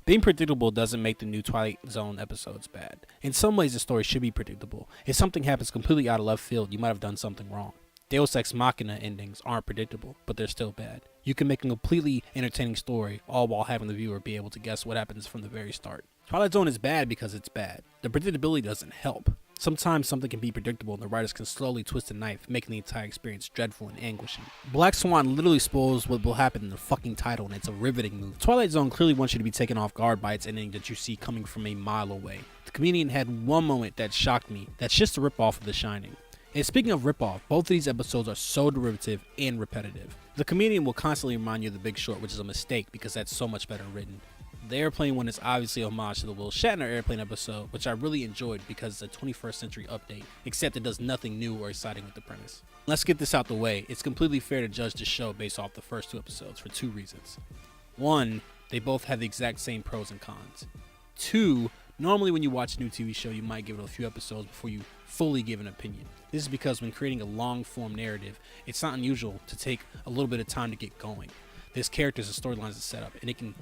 Being predictable doesn't make the new Twilight Zone episodes bad. In some ways, the story should be predictable. If something happens completely out of left field, you might have done something wrong. Deus Ex Machina endings aren't predictable, but they're still bad. You can make a completely entertaining story, all while having the viewer be able to guess what happens from the very start. Twilight Zone is bad because it's bad. The predictability doesn't help. Sometimes something can be predictable and the writers can slowly twist a knife, making the entire experience dreadful and anguishing. Black Swan literally spoils what will happen in the fucking title, and it's a riveting move. Twilight Zone clearly wants you to be taken off guard by its ending that you see coming from a mile away. The comedian had one moment that shocked me. That's just a ripoff of The Shining. And speaking of ripoff, both of these episodes are so derivative and repetitive. The comedian will constantly remind you of The Big Short, which is a mistake because that's so much better written. The airplane one is obviously a homage to the Will Shatner airplane episode, which I really enjoyed because it's a 21st century update, except it does nothing new or exciting with the premise. Let's get this out the way. It's completely fair to judge the show based off the first two episodes for two reasons. One, they both have the exact same pros and cons. Two, normally when you watch a new TV show, you might give it a few episodes before you fully give an opinion. This is because when creating a long-form narrative, it's not unusual to take a little bit of time to get going. There's characters and storylines to set up, and it can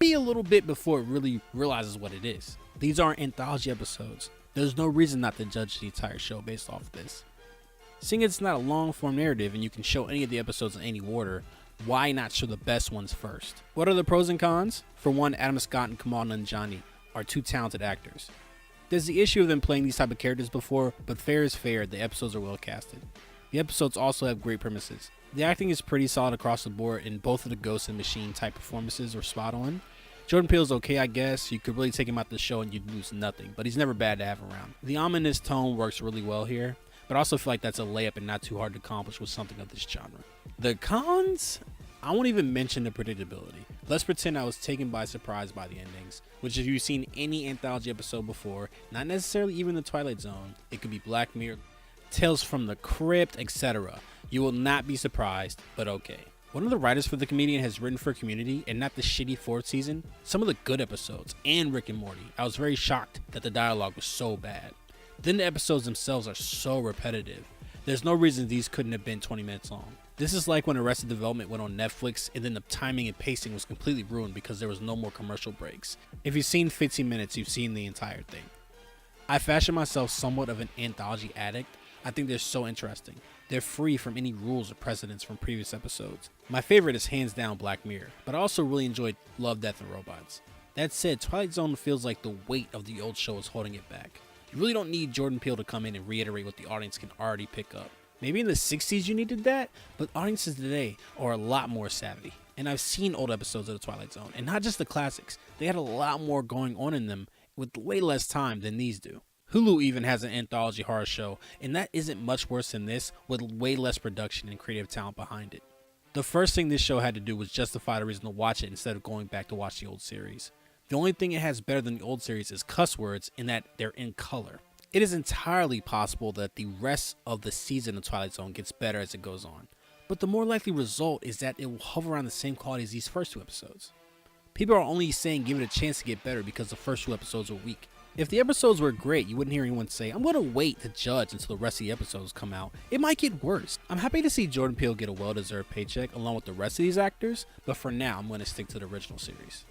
be a little bit before it really realizes what it is. These aren't anthology episodes. There's no reason not to judge the entire show based off of this. Seeing it's not a long-form narrative and you can show any of the episodes in any order, why not show the best ones first? What are the pros and cons? For one, Adam Scott and Kamal Nanjiani are two talented actors. There's the issue of them playing these type of characters before, but fair is fair, the episodes are well casted. The episodes also have great premises. The acting is pretty solid across the board, and both of the Ghost and Machine type performances are spot on. Jordan Peele's okay, I guess. You could really take him out the show and you'd lose nothing, but he's never bad to have around. The ominous tone works really well here, but I also feel like that's a layup and not too hard to accomplish with something of this genre. The cons? I won't even mention the predictability. Let's pretend I was taken by surprise by the endings, which if you've seen any anthology episode before, not necessarily even the Twilight Zone, it could be Black Mirror, Tales from the Crypt, etc. You will not be surprised, but okay. One of the writers for the comedian has written for Community and not the shitty fourth season, some of the good episodes, and Rick and Morty. I was very shocked that the dialogue was so bad. Then the episodes themselves are so repetitive. There's no reason these couldn't have been 20 minutes long. This is like when Arrested Development went on Netflix and then the timing and pacing was completely ruined because there was no more commercial breaks. If you've seen 15 minutes, you've seen the entire thing. I fashion myself somewhat of an anthology addict. I think they're so interesting. They're free from any rules or precedents from previous episodes. My favorite is hands down Black Mirror, but I also really enjoyed Love, Death, and Robots. That said, Twilight Zone feels like the weight of the old show is holding it back. You really don't need Jordan Peele to come in and reiterate what the audience can already pick up. Maybe in the 60s you needed that, but audiences today are a lot more savvy. And I've seen old episodes of the Twilight Zone, and not just the classics. They had a lot more going on in them with way less time than these do. Hulu even has an anthology horror show, and that isn't much worse than this, with way less production and creative talent behind it. The first thing this show had to do was justify the reason to watch it instead of going back to watch the old series. The only thing it has better than the old series is cuss words in that they're in color. It is entirely possible that the rest of the season of Twilight Zone gets better as it goes on, but the more likely result is that it will hover around the same quality as these first two episodes. People are only saying give it a chance to get better because the first two episodes were weak. If the episodes were great, you wouldn't hear anyone say, I'm going to wait to judge until the rest of the episodes come out. It might get worse. I'm happy to see Jordan Peele get a well-deserved paycheck along with the rest of these actors, but for now, I'm going to stick to the original series.